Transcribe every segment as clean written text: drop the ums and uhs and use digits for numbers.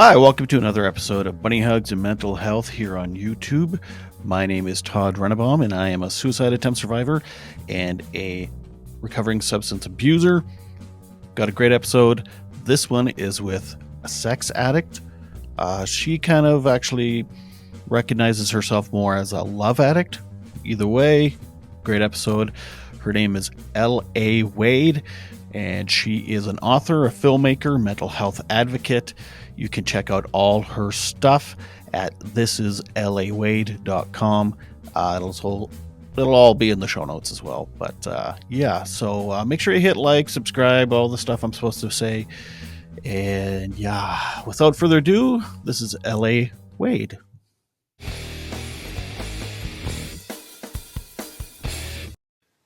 Hi, welcome to another episode of Bunny Hugs and Mental Health here on YouTube. My name is Todd Rennebaum, and I am a suicide attempt survivor and a recovering substance abuser. Got a great episode. This one is with a sex addict. She kind of actually recognizes herself more as a love addict. Either way, great episode. Her name is L.A. Wade, and she is an author, a filmmaker, mental health advocate. You can check out all her stuff at thisislawade.com. It'll all be in the show notes as well. But so make sure you hit like, subscribe, all the stuff I'm supposed to say. And yeah, without further ado, this is L.A. Wade.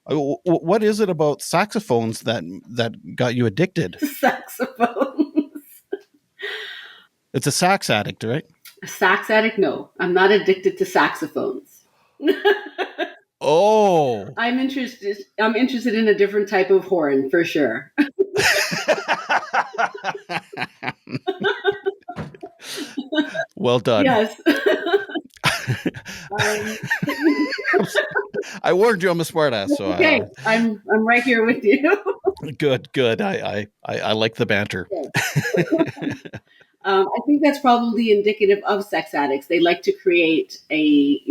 What is it about saxophones that got you addicted? Saxophones. It's a sax addict, right? A sax addict? No, I'm not addicted to saxophones. Oh. I'm interested in a different type of horn for sure. Well done. Yes. I warned you I'm a smartass, so okay. I'm right here with you. Good. I like the banter. I think that's probably indicative of sex addicts. They like to create a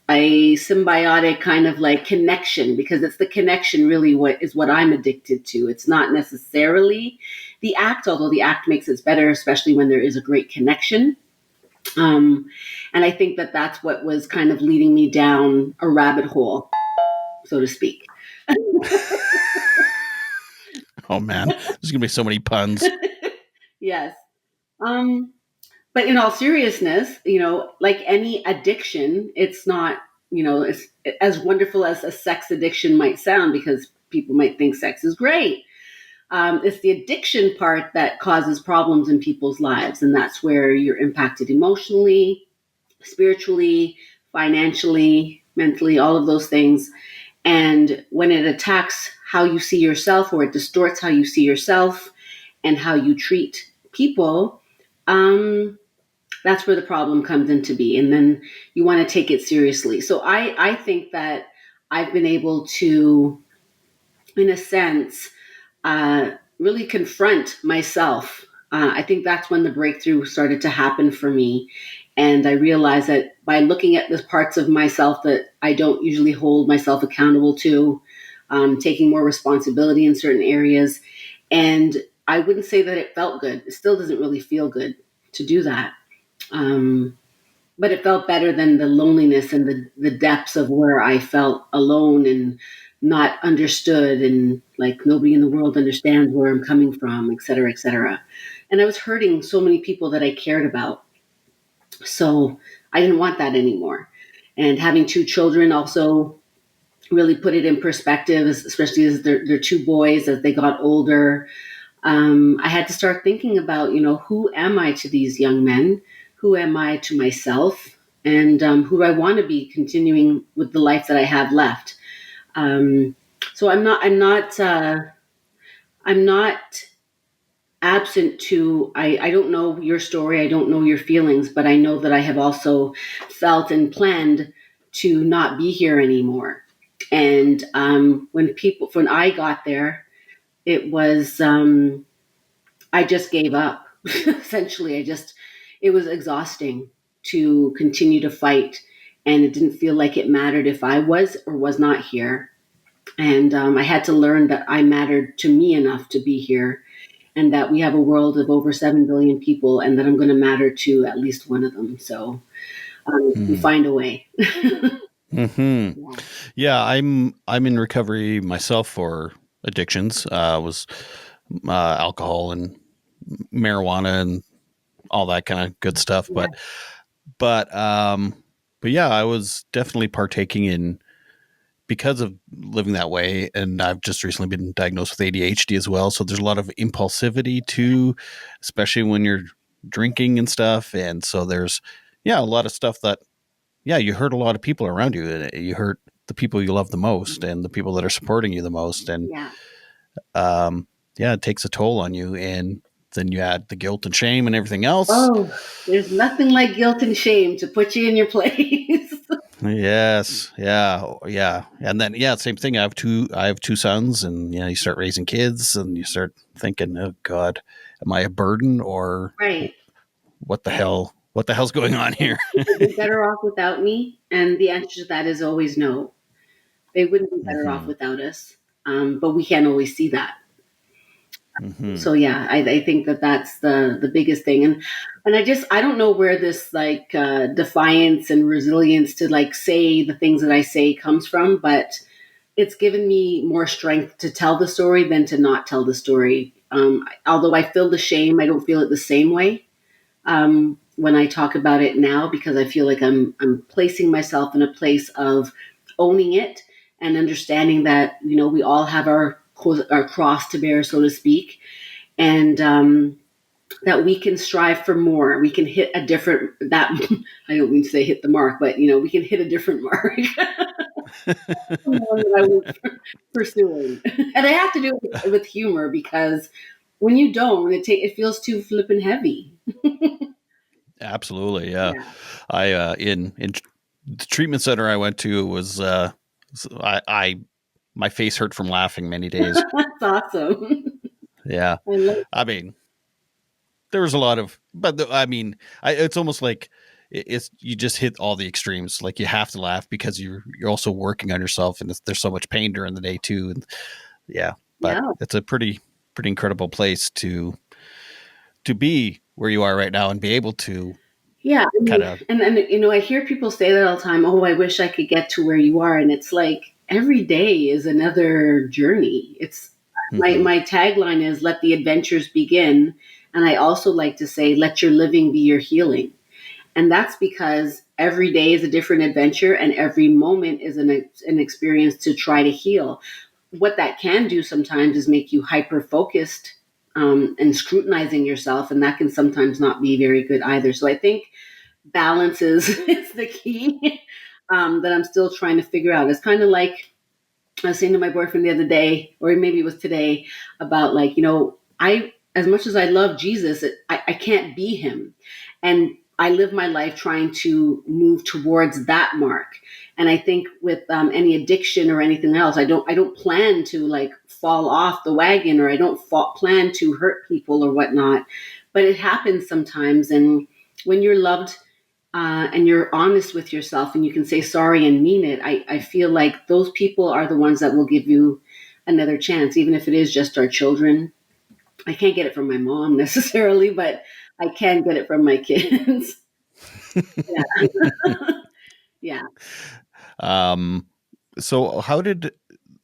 symbiotic kind of like connection, because it's the connection really what I'm addicted to. It's not necessarily the act, although the act makes it better, especially when there is a great connection. And I think that that's what was kind of leading me down a rabbit hole, so to speak. Oh man, there's gonna be so many puns. Yes. But in all seriousness, like any addiction, it's not, it's as wonderful as a sex addiction might sound, because people might think sex is great. It's the addiction part that causes problems in people's lives. And that's where you're impacted emotionally, spiritually, financially, mentally, all of those things. And when it attacks how you see yourself, or it distorts how you see yourself and how you treat people, that's where the problem comes into be. And then you want to take it seriously. So I think that I've been able to, in a sense, really confront myself. I think that's when the breakthrough started to happen for me. And I realized that by looking at the parts of myself that I don't usually hold myself accountable to, taking more responsibility in certain areas. And I wouldn't say that it felt good. It still doesn't really feel good to do that. But it felt better than the loneliness and the depths of where I felt alone and not understood, and like nobody in the world understands where I'm coming from, et cetera, et cetera. And I was hurting so many people that I cared about. So I didn't want that anymore. And having two children also really put it in perspective, especially as they're two boys, as they got older. I had to start thinking about, who am I to these young men? Who am I to myself? And who do I want to be continuing with the life that I have left? So I'm not absent to, I don't know your story. I don't know your feelings, but I know that I have also felt and planned to not be here anymore. And when I got there, it was, I just gave up. Essentially, it was exhausting to continue to fight. And it didn't feel like it mattered if I was or was not here. And I had to learn that I mattered to me enough to be here, and that we have a world of over 7 billion people, and that I'm going to matter to at least one of them. So we find a way. Mm-hmm. Yeah, I'm in recovery myself for addictions. Was alcohol and marijuana and all that kind of good stuff. Yeah. But yeah, I was definitely partaking in, because of living that way. And I've just recently been diagnosed with ADHD as well. So there's a lot of impulsivity too, especially when you're drinking and stuff. And so there's, a lot of stuff that, you hurt a lot of people around you. You hurt the people you love the most and the people that are supporting you the most. And, it takes a toll on you. And then you add the guilt and shame and everything else. Oh, there's nothing like guilt and shame to put you in your place. Yes, yeah, yeah, and then yeah, same thing. I have two sons, and you start raising kids, and you start thinking, oh God, am I a burden, or Right. what the hell? What the hell's going on here? Would they be better off without me? And the answer to that is always no. They wouldn't be better off Mm-hmm. without us. But we can't always see that. Mm-hmm. So yeah, I think that that's the biggest thing. And I don't know where this like defiance and resilience to like say the things that I say comes from, but it's given me more strength to tell the story than to not tell the story. Although I feel the shame, I don't feel it the same way when I talk about it now, because I feel like I'm placing myself in a place of owning it and understanding that we all have our cross to bear, so to speak, and that we can strive for more. We can hit a different that I don't mean to say hit the mark, but we can hit a different mark. The one that I was pursuing, and I have to do it with humor because when you don't, it feels too flippin' heavy. Absolutely, yeah. Yeah, I in the treatment center I went to was I my face hurt from laughing many days. that's awesome. Yeah, I love. I mean there was a lot of, but I mean it's almost like it's you just hit all the extremes. Like you have to laugh because you're also working on yourself, and there's so much pain during the day too. And yeah, but Yeah, it's a pretty incredible place to be where you are right now and be able to yeah. I kind mean, of. and I hear people say that all the time. Oh, I wish I could get to where you are, and it's like every day is another journey. It's Mm-hmm. my tagline is "Let the adventures begin," and I also like to say, "Let your living be your healing." And that's because every day is a different adventure, and every moment is an experience to try to heal. What that can do sometimes is make you hyper focused and scrutinizing yourself, and that can sometimes not be very good either. So I think balance is, is the key that I'm still trying to figure out. It's kind of like I was saying to my boyfriend the other day, or maybe it was today, about like, I, as much as I love Jesus, I can't be him. And I live my life trying to move towards that mark. And I think with any addiction or anything else, I don't plan to like fall off the wagon, or I don't plan to hurt people or whatnot. But it happens sometimes. And when you're loved and you're honest with yourself and you can say sorry and mean it, I feel like those people are the ones that will give you another chance, even if it is just our children. I can't get it from my mom necessarily, but I can get it from my kids. Yeah. Yeah. Um, so how did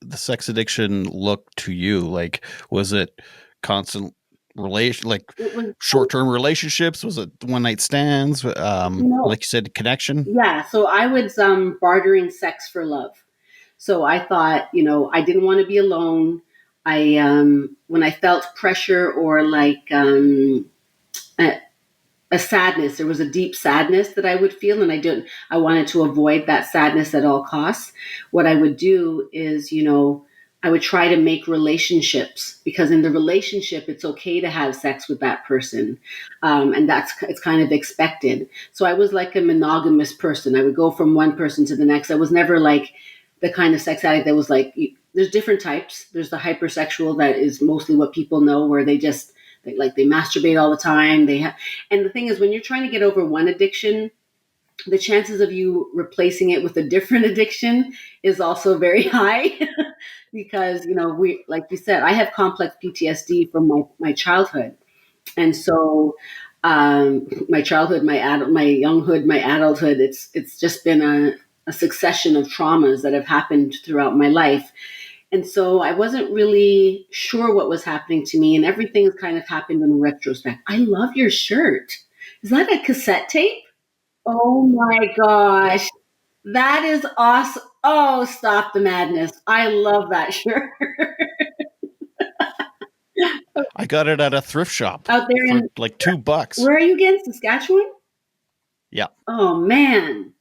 the sex addiction look to you? Like, was it constant like It was, short term relationships? Was it one night stands? no, Like you said, connection. yeah. So I was bartering sex for love. So I thought, I didn't want to be alone. When I felt pressure or like, a sadness. There was a deep sadness that I would feel, and I wanted to avoid that sadness at all costs. What I would do is, I would try to make relationships, because in the relationship, it's okay to have sex with that person, and it's kind of expected. So I was like a monogamous person. I would go from one person to the next. I was never like the kind of sex addict that was like. There's different types. There's the hypersexual that is mostly what people know, where they masturbate all the time. And the thing is, when you're trying to get over one addiction, the chances of you replacing it with a different addiction is also very high. Because we, like you said, I have complex PTSD from my childhood, and so my childhood, my younghood, my adulthood, it's just been a succession of traumas that have happened throughout my life. And so I wasn't really sure what was happening to me, and everything has kind of happened in retrospect. I love your shirt. Is that a cassette tape? Oh my gosh. That is awesome. Oh, stop the madness. I love that shirt. I got it at a thrift shop Out there for in, like $2. where are you again? Saskatchewan? Yeah. Oh man.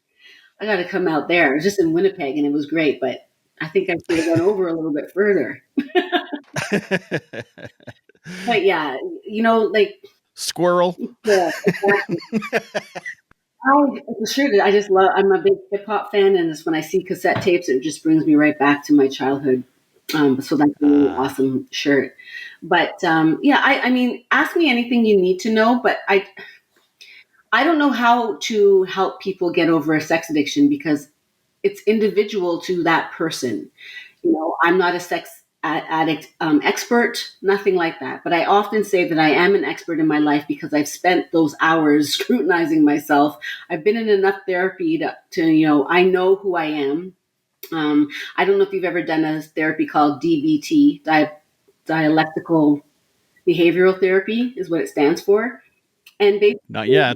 I got to come out there. I was just in Winnipeg and it was great, but I think I should have gone over a little bit further. But yeah, like, Squirrel. yeah, exactly. I for sure. I just love. I'm a big hip hop fan, and it's when I see cassette tapes, it just brings me right back to my childhood. So that's a really Uh, awesome shirt. But yeah, I mean, ask me anything you need to know. But I don't know how to help people get over a sex addiction because it's individual to that person. I'm not a sex addict expert, nothing like that. But I often say that I am an expert in my life because I've spent those hours scrutinizing myself. I've been in enough therapy to I know who I am. I don't know if you've ever done a therapy called DBT, dialectical behavioral therapy, is what it stands for. And not basically, yet.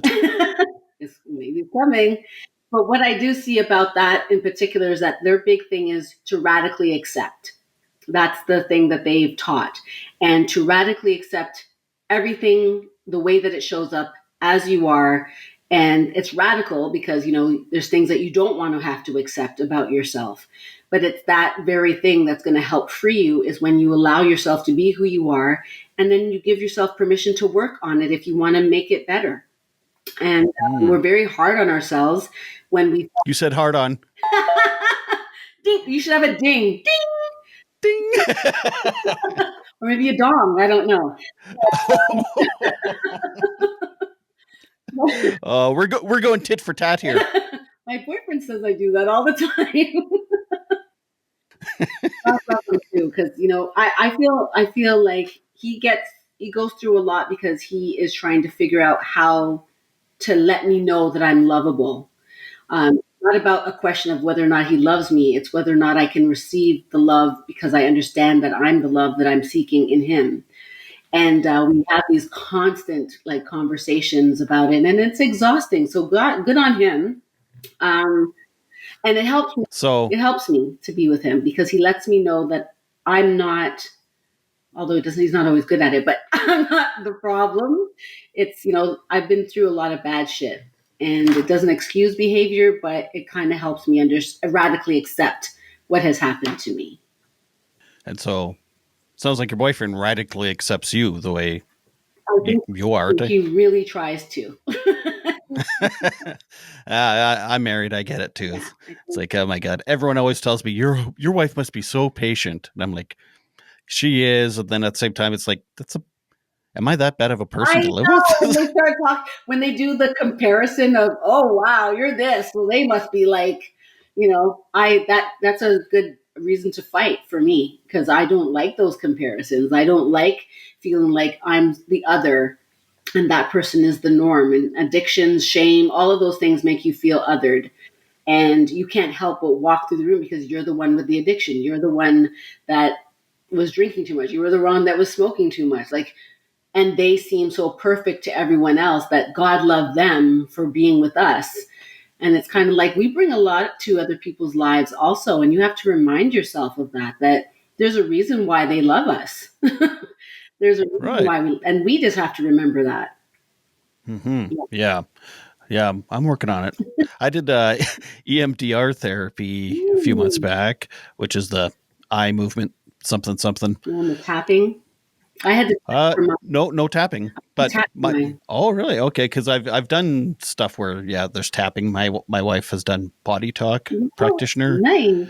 it's maybe coming. But what I do see about that in particular is that their big thing is to radically accept. That's the thing that they've taught. And to radically accept everything the way that it shows up as you are. And it's radical because, there's things that you don't want to have to accept about yourself. But it's that very thing that's going to help free you is when you allow yourself to be who you are. And then you give yourself permission to work on it if you want to make it better. And we're Mm. very hard on ourselves when we You said hard on. ding. You should have a ding, ding, Ding. or maybe a dong. I don't know. We're going tit for tat here. My boyfriend says I do that all the time. I love him too because I feel like he goes through a lot because he is trying to figure out how to let me know that I'm lovable. Not about a question of whether or not he loves me. It's whether or not I can receive the love because I understand that I'm the love that I'm seeking in him. And we have these constant like conversations about it, and it's exhausting. So good on him. Um, and it helps me. So It helps me to be with him because he lets me know that I'm not. Although it doesn't, he's not always good at it, but I'm not the problem. It's I've been through a lot of bad shit, and it doesn't excuse behavior, but it kind of helps me radically accept what has happened to me. and so sounds like your boyfriend radically accepts you the way I you, think you are. he really tries to. I'm married. I get it too. Yeah, It's like, oh my god. Everyone always tells me your wife must be so patient, and I'm like, she is. And then at the same time, it's like, am I that bad of a I person to live with? know when they start talking, when they do the comparison of, oh wow, you're this, well they must be like, that's a good reason to fight for me because I don't like those comparisons. I don't like feeling like I'm the other and that person is the norm. And addictions, shame, all of those things make you feel othered, and you can't help but walk through the room because you're the one with the addiction. You're the one that was drinking too much. You were the one that was smoking too much. Like, and they seem so perfect to everyone else that God loved them for being with us. And it's kind of like we bring a lot to other people's lives also. And you have to remind yourself of that there's a reason why they love us. There's a reason Right. why and we just have to remember that. Yeah. Yeah. I'm working on it. I did EMDR therapy a few months Ooh, back, which is the eye movement something something. and the tapping. I had to for No tapping, but tap my my oh really okay because I've done stuff where yeah there's tapping. My wife has done body talk oh, practitioner, nice.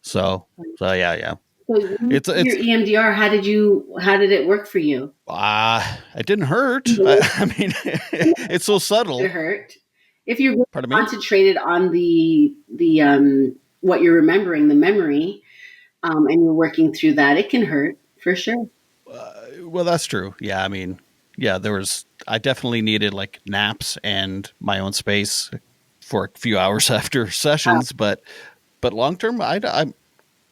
so yeah So you it's did your EMDR. How did it work for you? it didn't hurt. I mean it's so It subtle. hurt. If you're really Pardon me. concentrated on the what you're remembering, the memory, and you're working through that, it can hurt for sure. Well, that's true. Yeah, I mean, yeah, I definitely needed like naps and my own space for a few hours after sessions, but long term, I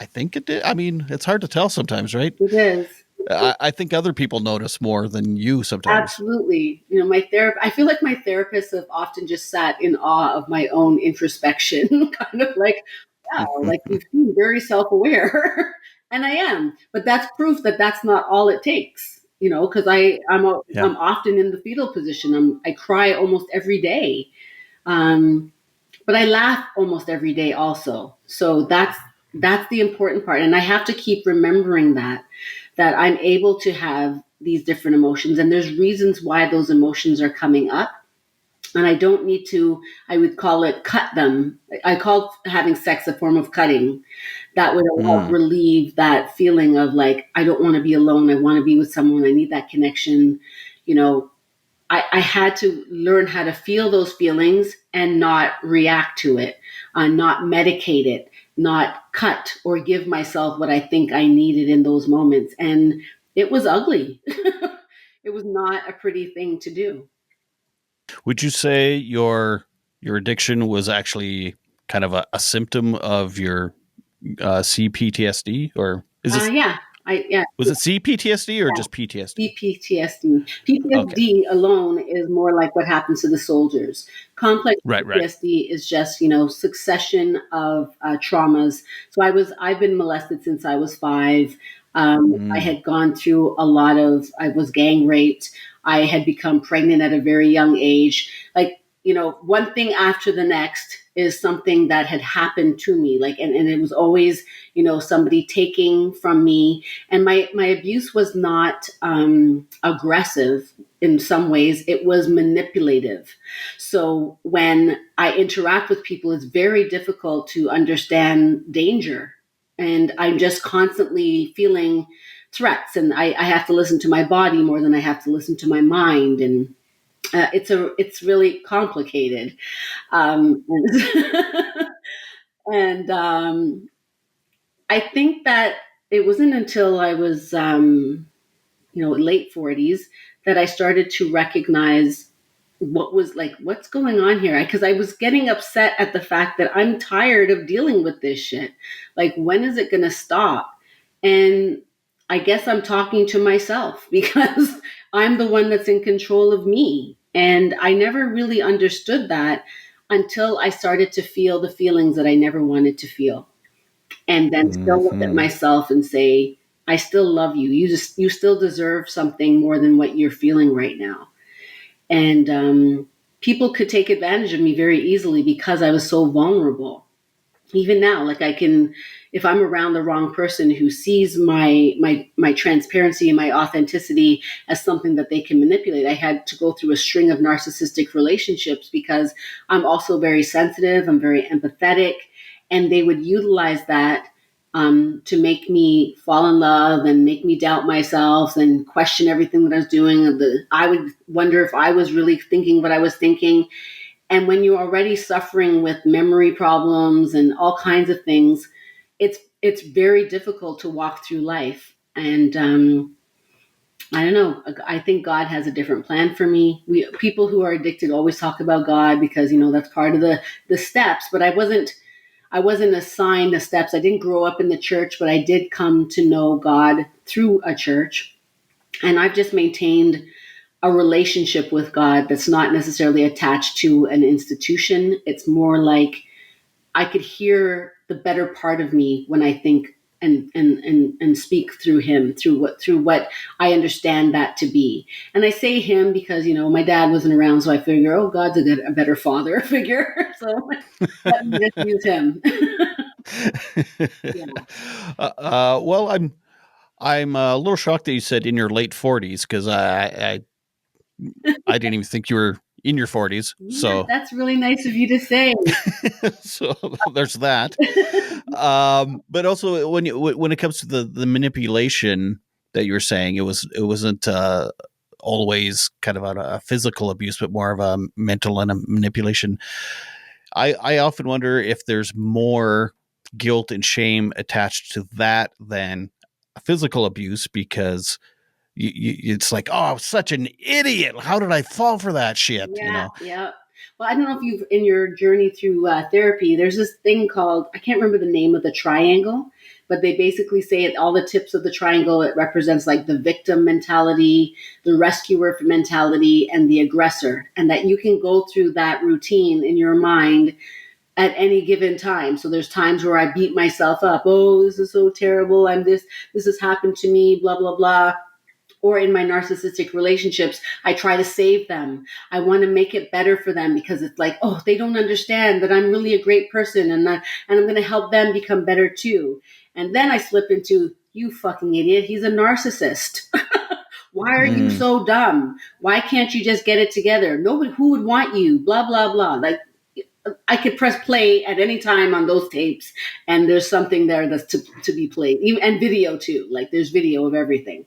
think it did. I mean, it's hard to tell sometimes, right? It is. I think other people notice more than you sometimes. Absolutely. I feel like my therapists have often just sat in awe of my own introspection, kind of like, wow, like you seem very self aware. And I am. But that's proof that that's not all it takes, because Yeah. I'm often in the fetal position. I cry almost every day. Um, but I laugh almost every day also. So that's the important part. And I have to keep remembering that I'm able to have these different emotions, and there's reasons why those emotions are coming up. And I don't need to, I would call it cut them. I call having sex a form of cutting that would help Mm. relieve that feeling of like, I don't want to be alone. I want to be with someone. I need that connection. You know, I had to learn how to feel those feelings and not react to it, not medicate it, not cut or give myself what I think I needed in those moments. And it was ugly. It was not a pretty thing to do. Would you say your addiction was actually kind of a symptom of your CPTSD, or is it Yeah, yeah. was it CPTSD or Yeah, just PTSD? PTSD. Okay, PTSD alone is more like what happens to the soldiers. Complex right, right. PTSD is just succession of traumas. So I've been molested since I was 5. I Mm. had gone through a lot of. I was gang raped. I had become pregnant at a very young age. Like one thing after the next is something that had happened to me. Like and it was always somebody taking from me, and my abuse was not aggressive. In some ways it was manipulative. So when I interact with people, it's very difficult to understand danger, and I'm just constantly feeling threats, and I have to listen to my body more than I have to listen to my mind. And it's really complicated. And, and I think that it wasn't until I was late 40s that I started to recognize what's going on here, because I was getting upset at the fact that I'm tired of dealing with this shit. Like, when is it going to stop? And I guess I'm talking to myself because I'm the one that's in control of me, and I never really understood that until I started to feel the feelings that I never wanted to feel, and then still look at Hmm. myself and say, I still love you. You still deserve something more than what you're feeling right now. And people could take advantage of me very easily because I was so vulnerable. Even now, like, I can, if I'm around the wrong person who sees my transparency and my authenticity as something that they can manipulate. I had to go through a string of narcissistic relationships because I'm also very sensitive, I'm very empathetic, and they would utilize that to make me fall in love and make me doubt myself and question everything that I was doing. I would wonder if I was really thinking what I was thinking. And when you're already suffering with memory problems and all kinds of things, it's very difficult to walk through life. And I don't know. I think God has a different plan for me. People who are addicted always talk about God because that's part of the steps. But I wasn't assigned the steps. I didn't grow up in the church, but I did come to know God through a church, and I've just maintained a relationship with God that's not necessarily attached to an institution. It's more like I could hear the better part of me when I think and speak through him, through what I understand that to be. And I say him because my dad wasn't around, so I figure, oh, God's a better father figure. So let me just use him. Yeah. Well, I'm a little shocked that you said in your late 40s because I didn't even think you were in your 40s. Yeah, So that's really nice of you to say. so there's that. But also when it comes to the manipulation that you were saying, it wasn't always kind of a physical abuse, but more of a mental and a manipulation. I often wonder if there's more guilt and shame attached to that than physical abuse because it's like, oh, I was such an idiot. How did I fall for that shit? Yeah, yeah. Well, I don't know if you've in your journey through therapy. There's this thing called, I can't remember the name of the triangle, but they basically say at all the tips of the triangle it represents like the victim mentality, the rescuer mentality, and the aggressor, and that you can go through that routine in your mind at any given time. So there's times where I beat myself up. Oh, this is so terrible. I'm this. This has happened to me. Blah blah blah. Or in my narcissistic relationships, I try to save them. I want to make it better for them because it's like, oh, they don't understand that I'm really a great person, and I'm going to help them become better too. And then I slip into, you fucking idiot, he's a narcissist. Why are you Mm. so dumb? Why can't you just get it together? Nobody, who would want you? Blah, blah, blah. Like, I could press play at any time on those tapes, and there's something there that's to be played, and video too. Like there's video of everything.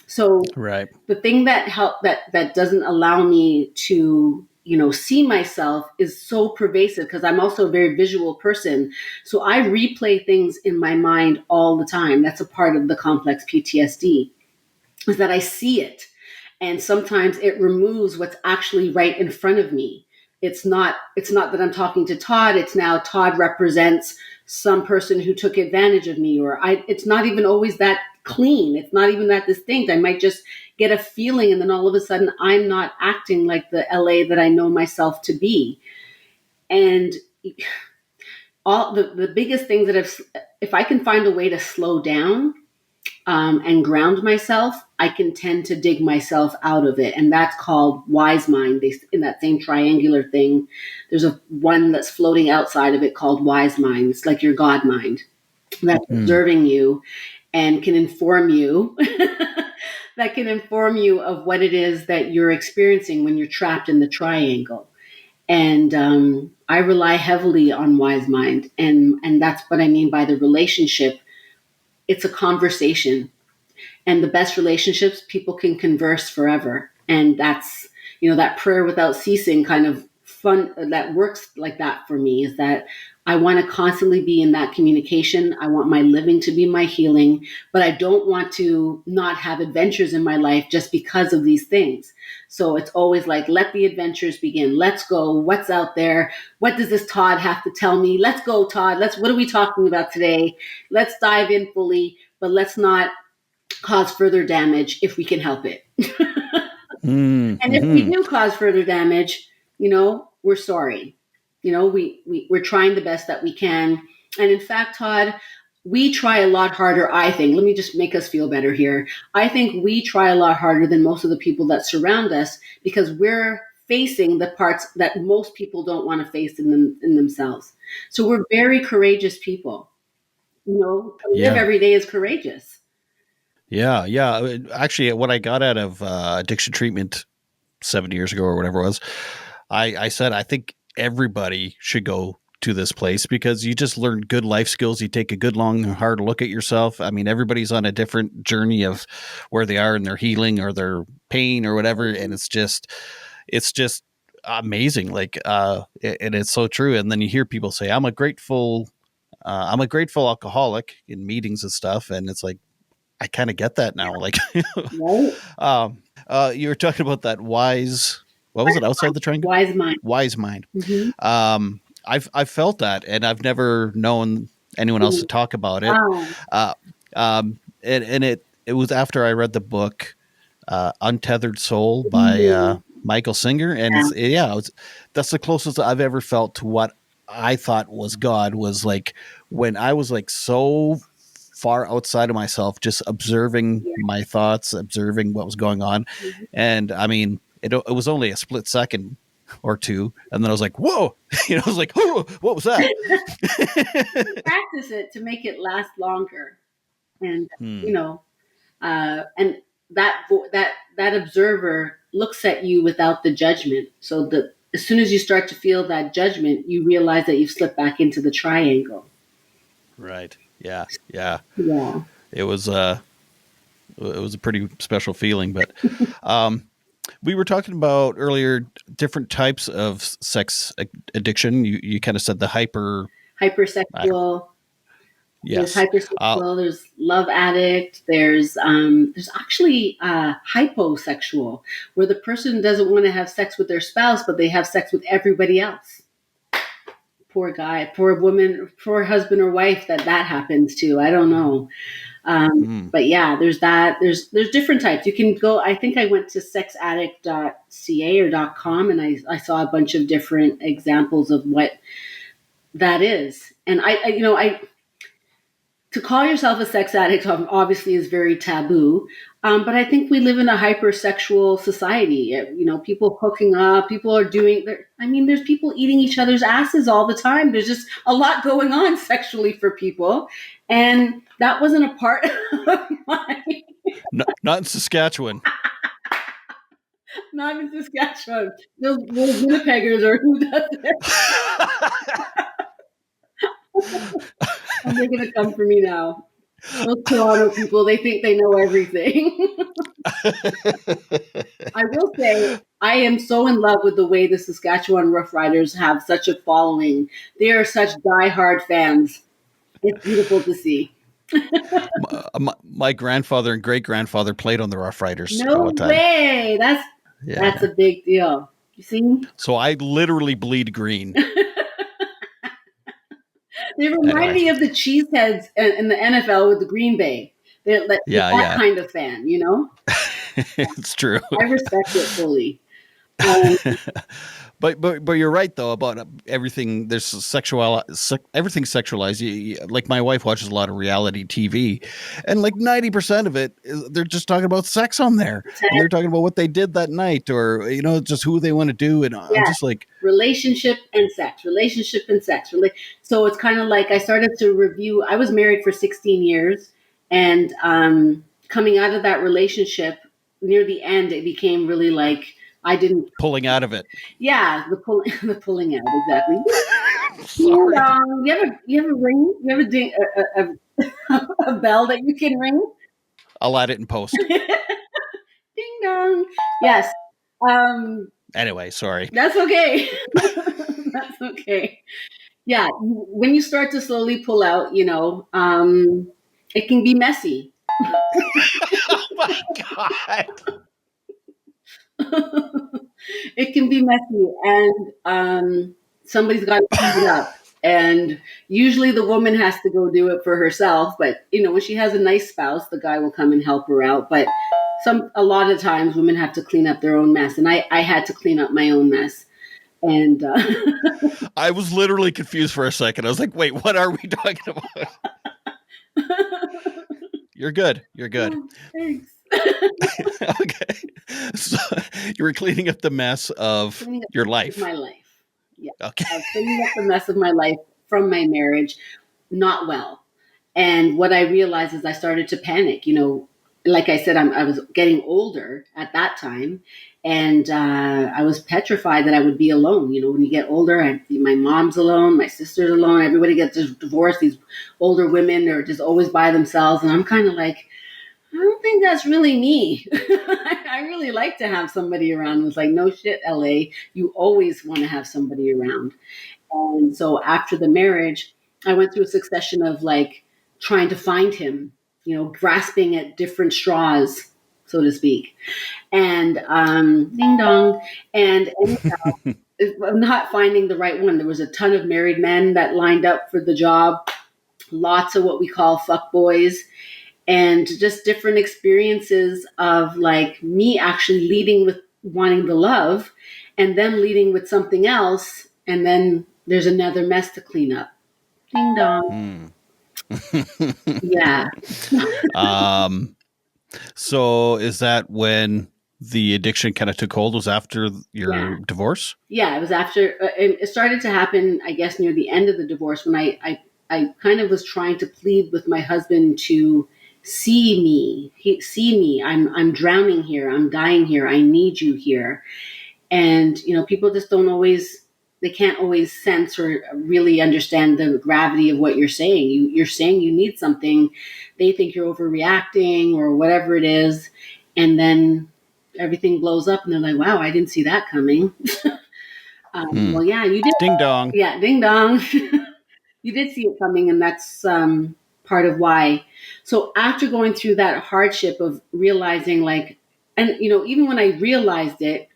So Right. the thing that doesn't allow me to see myself is so pervasive because I'm also a very visual person. So I replay things in my mind all the time. That's a part of the complex PTSD, is that I see it. And sometimes it removes what's actually right in front of me. It's not that I'm talking to Todd, it's now Todd represents some person who took advantage of me, or it's not even always that clean. It's not even that distinct. I might just get a feeling and then all of a sudden I'm not acting like the LA that I know myself to be. And all the biggest things that if I can find a way to slow down and ground myself, I can tend to dig myself out of it. And that's called wise mind. In that same triangular thing, there's a one that's floating outside of it called wise mind. It's like your God mind that's Mm. observing you and can inform you. That can inform you of what it is that you're experiencing when you're trapped in the triangle. And I rely heavily on wise mind, and that's what I mean by the relationship. It's a conversation, and the best relationships, people can converse forever. And that's that prayer without ceasing kind of fun that works like that for me, is that I want to constantly be in that communication. I want my living to be my healing, but I don't want to not have adventures in my life just because of these things. So it's always like, let the adventures begin. Let's go. What's out there? What does this Todd have to tell me? Let's go, Todd. What are we talking about today? Let's dive in fully, but let's not cause further damage if we can help it. Mm. And if we Hmm. do cause further damage, we're sorry. We're trying the best that we can. And in fact, Todd, we try a lot harder, I think. Let me just make us feel better here. I think we try a lot harder than most of the people that surround us because we're facing the parts that most people don't want to face in themselves. So we're very courageous people. To live Yeah. every day is courageous. Yeah. Yeah. Actually, what I got out of addiction treatment 7 years ago or whatever it was, I said, I think everybody should go to this place because you just learn good life skills. You take a good, long, hard look at yourself. I mean, everybody's on a different journey of where they are in their healing or their pain or whatever. And it's just amazing. Like, and it's so true. And then you hear people say, I'm a grateful alcoholic in meetings and stuff. And it's like, I kind of get that now. Like, Right? you were talking about that wise, what was it, outside the triangle? Wise mind. Wise mind. Mm-hmm. I've felt that, and I've never known anyone else to talk about it. Wow. And it was after I read the book Untethered Soul by Mm, Michael Singer, and yeah. that's the closest I've ever felt to what I thought was God. Was like when I was like so far outside of myself, just observing Yeah. my thoughts, observing what was going on, Mhm. and I mean, it was only a split second or two, and then I was like, "Whoa!" I was like, "Whoa, what was that?" Practice it to make it last longer, and you Hmm. know, and that observer looks at you without the judgment. So as soon as you start to feel that judgment, you realize that you've slipped back into the triangle. Right. Yeah. Yeah. Yeah. It was it was a pretty special feeling, but um we were talking about earlier different types of sex addiction. You kind of said the hyper. I don't. Hypersexual. There's Yes. Uh, hypersexual. There's love addict. There's actually hyposexual, where the person doesn't want to have sex with their spouse, but they have sex with everybody else. Poor guy, poor woman, poor husband or wife that happens to. I don't know. mm, But yeah, there's that. There's different types. You can go. I think I went to sexaddict.ca or .com, and I saw a bunch of different examples of what that is. And I to call yourself a sex addict obviously is very taboo. But I think we live in a hypersexual society. People hooking up, people are doing. I mean, there's people eating each other's asses all the time. There's just a lot going on sexually for people, and that wasn't a part of my. not in Saskatchewan. Not in Saskatchewan. Those Winnipeggers or who does it? And they're gonna come for me now. Those Toronto people, they think they know everything. I will say, I am so in love with the way the Saskatchewan Roughriders have such a following. They are such diehard fans. It's beautiful to see. My grandfather and great grandfather played on the Rough Riders at No one time. way. That's Yeah. a big deal. You see? So I literally bleed green. They remind Anyway. me of the cheeseheads in the NFL with the Green Bay. They're Yeah, that yeah. kind of fan, you know? It's true. I respect it fully. Um, But you're right though about everything. There's everything sexualized. Like my wife watches a lot of reality TV, and like 90% of it, they're just talking about sex on there, and they're talking about what they did that night, or just who they want to do. And I'm yeah, just like, relationship and sex, relationship and sex. So it's kind of like I started to review. I was married for 16 years, and coming out of that relationship, near the end, it became really like I didn't. pulling out of it. Yeah, the pulling out exactly. Ding Sorry, dong. You have a ring? You have a ding a bell that you can ring? I'll add it in post. Ding dong. Yes. Um, Anyway, sorry. that's okay. That's okay. Yeah, when you start to slowly pull out, it can be messy. Oh my god. It can be messy, and somebody's got to clean it up. And usually the woman has to go do it for herself. But when she has a nice spouse, the guy will come and help her out. But a lot of times, women have to clean up their own mess, and I had to clean up my own mess. And I was literally confused for a second. I was like, wait, what are we talking about? You're good. You're good. oh, thanks. Okay. So you were cleaning up the mess of Cleaning up your the mess of life. my life. Yeah, Okay. I was cleaning up the mess of my life from my marriage, not well. And what I realized is I started to panic. Like I said, I was getting older at that time, and I was petrified that I would be alone. When you get older, my mom's alone, my sister's alone, everybody gets divorced. These older women are just always by themselves, and I'm kind of like, I don't think that's really me. I really like to have somebody around. It's like, no shit, LA. You always want to have somebody around. And so after the marriage, I went through a succession of like trying to find him, grasping at different straws, so to speak. And ding dong. And I'm not finding the right one. There was a ton of married men that lined up for the job, lots of what we call fuck boys, and just different experiences of like me actually leading with wanting the love and then leading with something else. And then there's another mess to clean up. Ding dong. Hmm. Yeah. um. So is that when the addiction kind of took hold? Was after Yeah. your divorce? Yeah. It was after, it started to happen, I guess, near the end of the divorce when I kind of was trying to plead with my husband to see me. See me. I'm drowning here. I'm dying here. I need you here. And people just don't always, they can't always sense or really understand the gravity of what you're saying. You're saying you need something, they think you're overreacting or whatever it is, and then everything blows up and they're like, wow, I didn't see that coming. Hmm. Well, yeah, you did. Ding dong. Yeah, ding dong. You did see it coming, and that's part of why. So after going through that hardship of realizing like, and even when I realized it,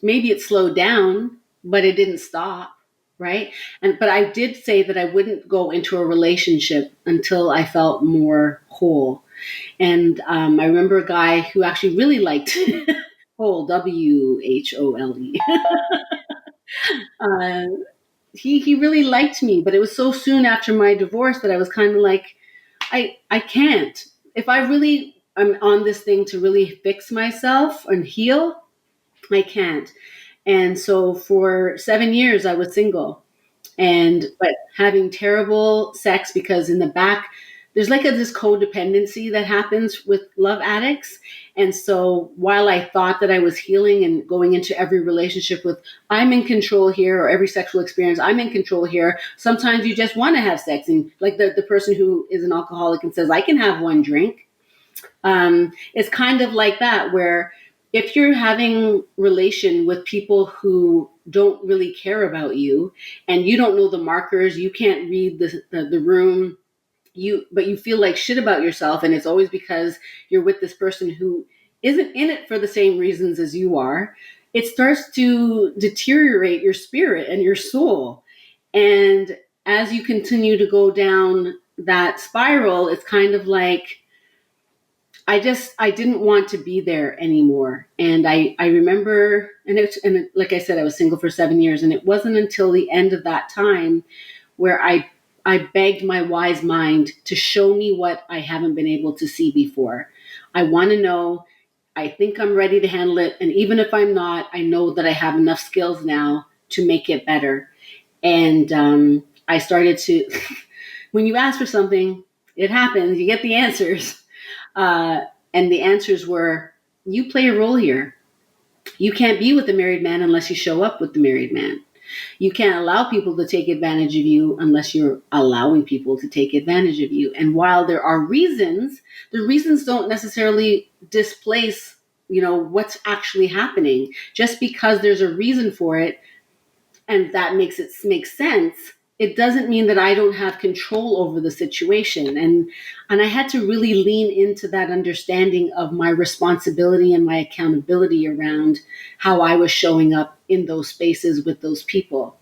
maybe it slowed down, but it didn't stop, right? But I did say that I wouldn't go into a relationship until I felt more whole. And I remember a guy who actually really liked whole, WHOLE. uh, he really liked me, but it was so soon after my divorce that I was kind of like, I can't. If I really am on this thing to really fix myself and heal, I can't. And so for 7 years, I was single, and but having terrible sex because in the back, there's like this codependency that happens with love addicts. And so while I thought that I was healing and going into every relationship with, I'm in control here, or every sexual experience, I'm in control here, sometimes you just want to have sex. And like the person who is an alcoholic and says, I can have one drink. It's kind of like that, where if you're having relation with people who don't really care about you, and you don't know the markers, you can't read the room, but you feel like shit about yourself, and it's always because you're with this person who isn't in it for the same reasons as you are. It starts to deteriorate your spirit and your soul. And as you continue to go down that spiral, it's kind of like, I didn't want to be there anymore. And I remember, and like I said, I was single for 7 years, and it wasn't until the end of that time where I begged my wise mind to show me what I haven't been able to see before. I want to know. I think I'm ready to handle it, and even if I'm not, I know that I have enough skills now to make it better. And I started to. When you ask for something, it happens. You get the answers. Uh, and the answers were, you play a role here. You can't be with a married man unless you show up with the married man. You can't allow people to take advantage of you unless you're allowing people to take advantage of you. And while there are reasons, the reasons don't necessarily displace, what's actually happening. Just because there's a reason for it, and that makes sense, it doesn't mean that I don't have control over the situation. And I had to really lean into that understanding of my responsibility and my accountability around how I was showing up in those spaces with those people,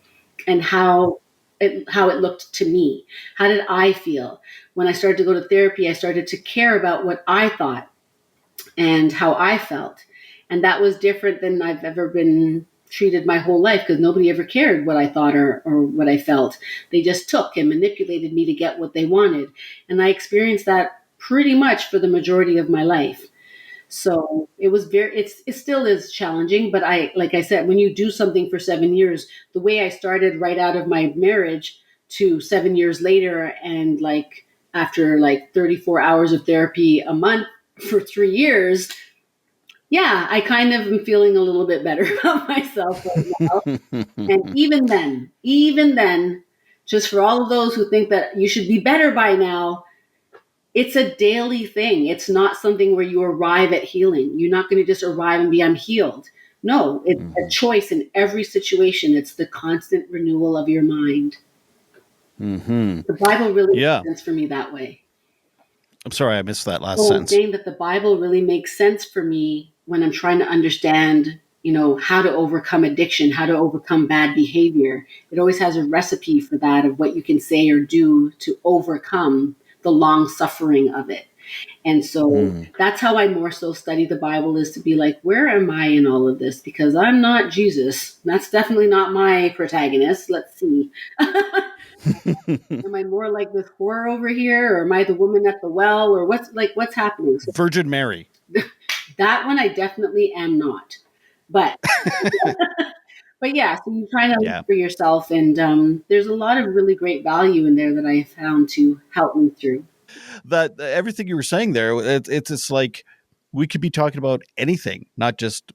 and how it looked to me. How did I feel? When I started to go to therapy, I started to care about what I thought and how I felt. And that was different than I've ever been treated my whole life, because nobody ever cared what I thought or what I felt. They just took and manipulated me to get what they wanted. And I experienced that pretty much for the majority of my life. So it still is challenging, but like I said, when you do something for 7 years, the way I started right out of my marriage to 7 years later, and like after like 34 hours of therapy a month for 3 years, yeah, I kind of am feeling a little bit better about myself right now. And even then, just for all of those who think that you should be better by now, it's a daily thing. It's not something where you arrive at healing. You're not going to just arrive and be, I'm healed. No, it's a choice in every situation. It's the constant renewal of your mind. Mm-hmm. The Bible really Yeah. makes sense for me that way. I'm sorry, I missed that last So I'm sentence. saying that the Bible really makes sense for me when I'm trying to understand, how to overcome addiction, how to overcome bad behavior. It always has a recipe for that, of what you can say or do to overcome the long suffering of it. And so that's how I more so study the Bible, is to be like, where am I in all of this? Because I'm not Jesus. That's definitely not my protagonist. Let's see. Am I more like this whore over here, or am I the woman at the well, or what's happening? So Virgin Mary. that one I definitely am not. But but yeah, so you're trying to Yeah. look for yourself, and there's a lot of really great value in there that I have found to help me through. That everything you were saying there, it's like we could be talking about anything, not just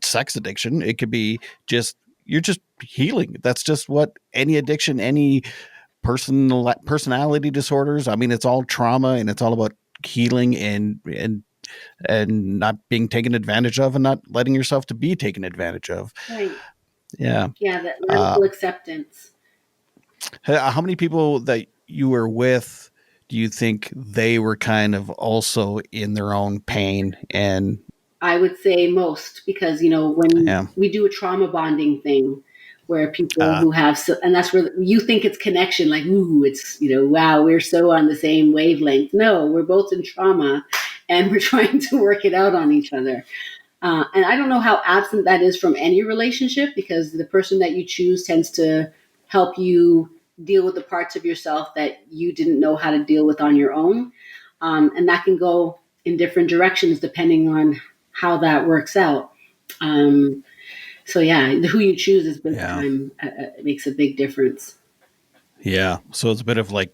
sex addiction. It could be just, you're just healing. That's just what any addiction, any personality disorders. I mean, it's all trauma, and it's all about healing and not being taken advantage of, and not letting yourself to be taken advantage of. Right. Yeah. Yeah, that radical acceptance. How many people that you were with do you think they were kind of also in their own pain? And I would say most, because when yeah, we do a trauma bonding thing, where people who have, and that's where you think it's connection, like, ooh, it's, wow, we're so on the same wavelength. No, we're both in trauma, and we're trying to work it out on each other. And I don't know how absent that is from any relationship, because the person that you choose tends to help you deal with the parts of yourself that you didn't know how to deal with on your own. And that can go in different directions depending on how that works out. So yeah, who you choose is big yeah, time. It makes a big difference. yeah. So it's a bit of like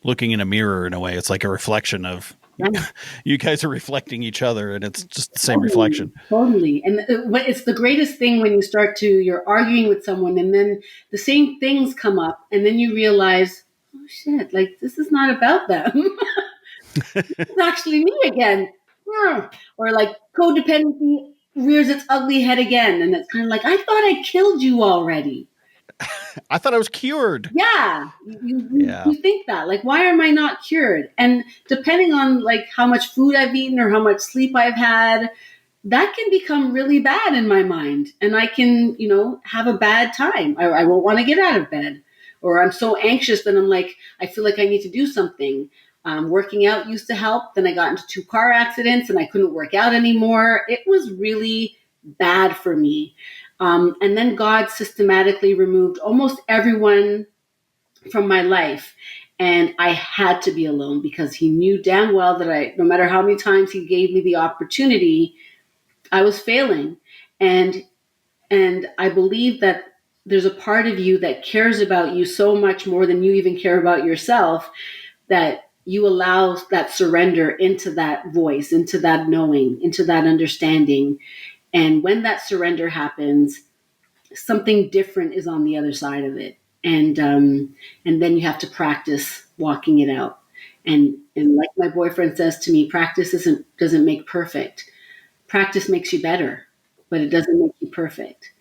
looking in a mirror in a way. It's like a reflection of Yeah, you guys are reflecting each other, and it's just the same totally, reflection. totally. And it's the greatest thing when you start to, you're arguing with someone and then the same things come up and then you realize, oh shit, like this is not about them. It's actually me again. Hmm. Or like codependency rears its ugly head again. And it's kind of like, I thought I killed you already. I thought I was cured. Yeah, Yeah. you think that, like, why am I not cured? And depending on like how much food I've eaten or how much sleep I've had, that can become really bad in my mind, and I can, have a bad time. I won't want to get out of bed, or I'm so anxious that I'm like, I feel like I need to do something. Working out used to help. Then I got into 2 car accidents and I couldn't work out anymore. It was really bad for me. And then God systematically removed almost everyone from my life. And I had to be alone because he knew damn well that no matter how many times he gave me the opportunity, I was failing. And I believe that there's a part of you that cares about you so much more than you even care about yourself, that you allow that surrender into that voice, into that knowing, into that understanding. And when that surrender happens, something different is on the other side of it, and then you have to practice walking it out. And like my boyfriend says to me, practice doesn't make perfect. Practice makes you better, but it doesn't make you perfect.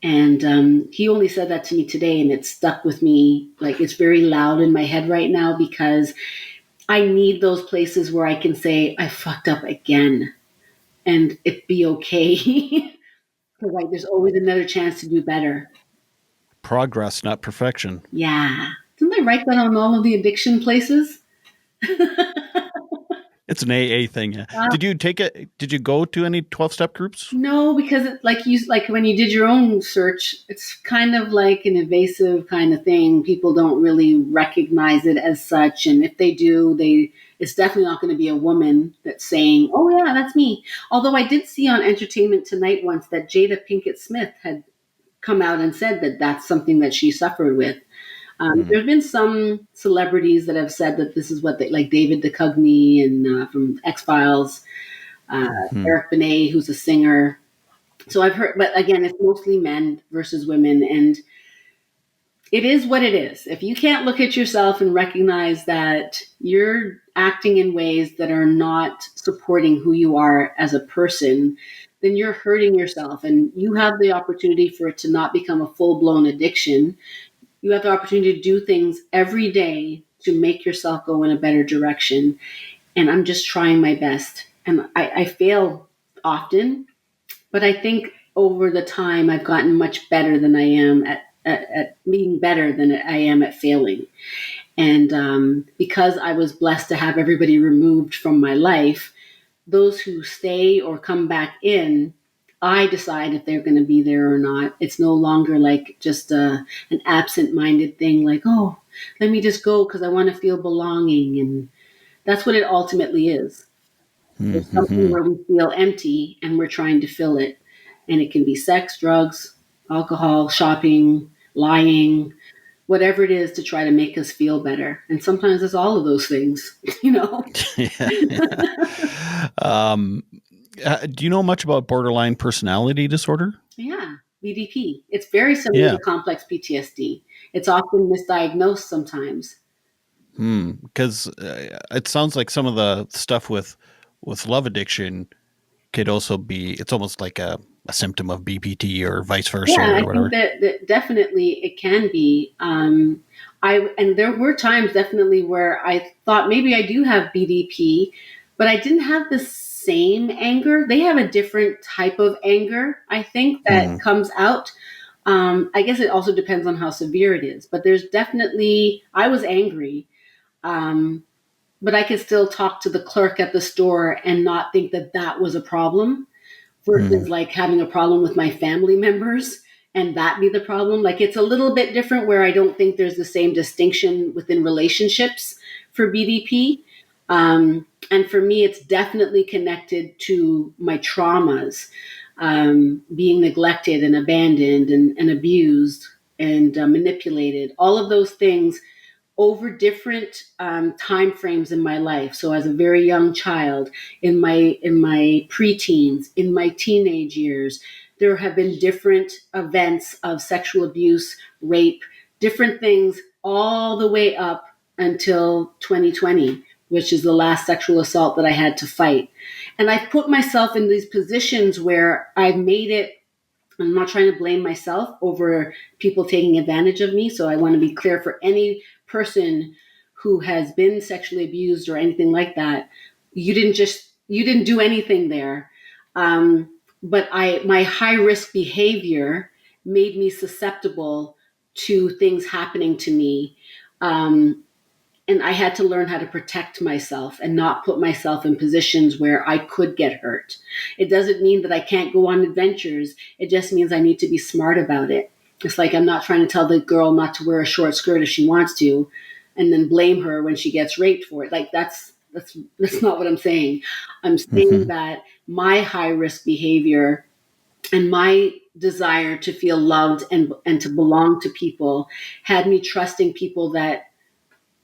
And he only said that to me today, and it stuck with me. Like, it's very loud in my head right now because I need those places where I can say I fucked up again, and it be okay. Because like, there's always another chance to do better. Progress, not perfection. Yeah. Didn't they write that on all of the addiction places? It's an AA thing. Yeah. Uh, Did you take it? Did you go to any 12-step groups? no, because like when you did your own search, it's kind of like an evasive kind of thing. People don't really recognize it as such, and if they do, it's definitely not going to be a woman that's saying, "Oh yeah, that's me." Although I did see on Entertainment Tonight once that Jada Pinkett Smith had come out and said that that's something that she suffered with. Mm. There's been some celebrities that have said that this is what they like. David Duchovny and from X Files, Hmm. Eric Benet, who's a singer. So I've heard, but again, it's mostly men versus women, and it is what it is. If you can't look at yourself and recognize that you're acting in ways that are not supporting who you are as a person, then you're hurting yourself, and you have the opportunity for it to not become a full blown addiction. You have the opportunity to do things every day to make yourself go in a better direction. And I'm just trying my best. And I fail often, but I think over the time I've gotten much better than I am at being better than I am at failing. And because I was blessed to have everybody removed from my life, those who stay or come back in, I decide if they're going to be there or not. It's no longer like just an absent minded thing, like, oh, let me just go because I want to feel belonging. And that's what it ultimately is. There's something Mm-hmm. where we feel empty and we're trying to fill it. And it can be sex, drugs, alcohol, shopping, lying, whatever it is to try to make us feel better. And sometimes it's all of those things, you know? Yeah, yeah. Do you know much about borderline personality disorder? Yeah, BDP. It's very similar Yeah. to complex PTSD. It's often misdiagnosed sometimes. Because it sounds like some of the stuff with love addiction could also be. It's almost like a symptom of BPT or vice versa Yeah, I or think whatever. that definitely it can be. And there were times definitely where I thought maybe I do have BDP, but I didn't have the same anger. They have a different type of anger, I think, that Hmm. comes out. I guess it also depends on how severe it is, but there's definitely, I was angry, um, but I could still talk to the clerk at the store and not think that that was a problem Hmm. versus like having a problem with my family members and that be the problem. Like, it's a little bit different where I don't think there's the same distinction within relationships for BDP. And for me, it's definitely connected to my traumas, being neglected and abandoned and abused and manipulated. All of those things over different time frames in my life. So as a very young child, in my preteens, in my teenage years, there have been different events of sexual abuse, rape, different things all the way up until 2020, which is the last sexual assault that I had to fight. And I've put myself in these positions where I've made it. I'm not trying to blame myself over people taking advantage of me. So I want to be clear for any person who has been sexually abused or anything like that. You didn't do anything there. But my high risk behavior made me susceptible to things happening to me. Um, and I had to learn how to protect myself and not put myself in positions where I could get hurt. It doesn't mean that I can't go on adventures. It just means I need to be smart about it. It's like I'm not trying to tell the girl not to wear a short skirt if she wants to, and then blame her when she gets raped for it. Like that's not what I'm saying. I'm saying Hmm. that my high risk behavior and my desire to feel loved and to belong to people had me trusting people that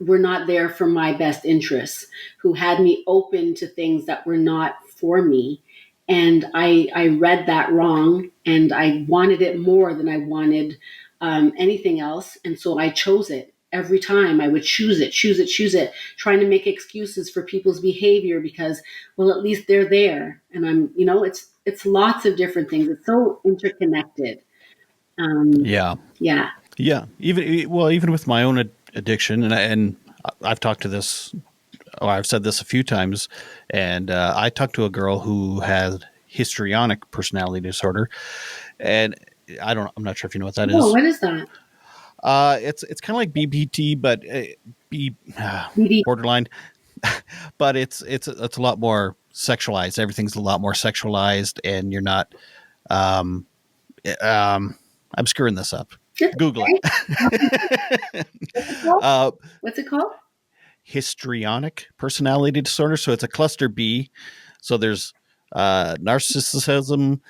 were not there for my best interests, who had me open to things that were not for me. And I read that wrong, and I wanted it more than I wanted anything else. And so I chose it. Every time I would choose it, trying to make excuses for people's behavior because, well, at least they're there. And it's lots of different things. It's so interconnected. Um, Yeah. yeah. Yeah. Even with my own addiction, and I've talked to this. Oh, I've said this a few times, and I talked to a girl who had histrionic personality disorder, and I'm not sure if you know what that Whoa, is. what is that? It's kind of like BPT, but B BD. borderline, but it's a lot more sexualized. Everything's a lot more sexualized, and you're not. Um, I'm screwing this up. It's Google okay. it. What's it called? uh, What's it called? Histrionic personality disorder. So it's a cluster B. So there's narcissism,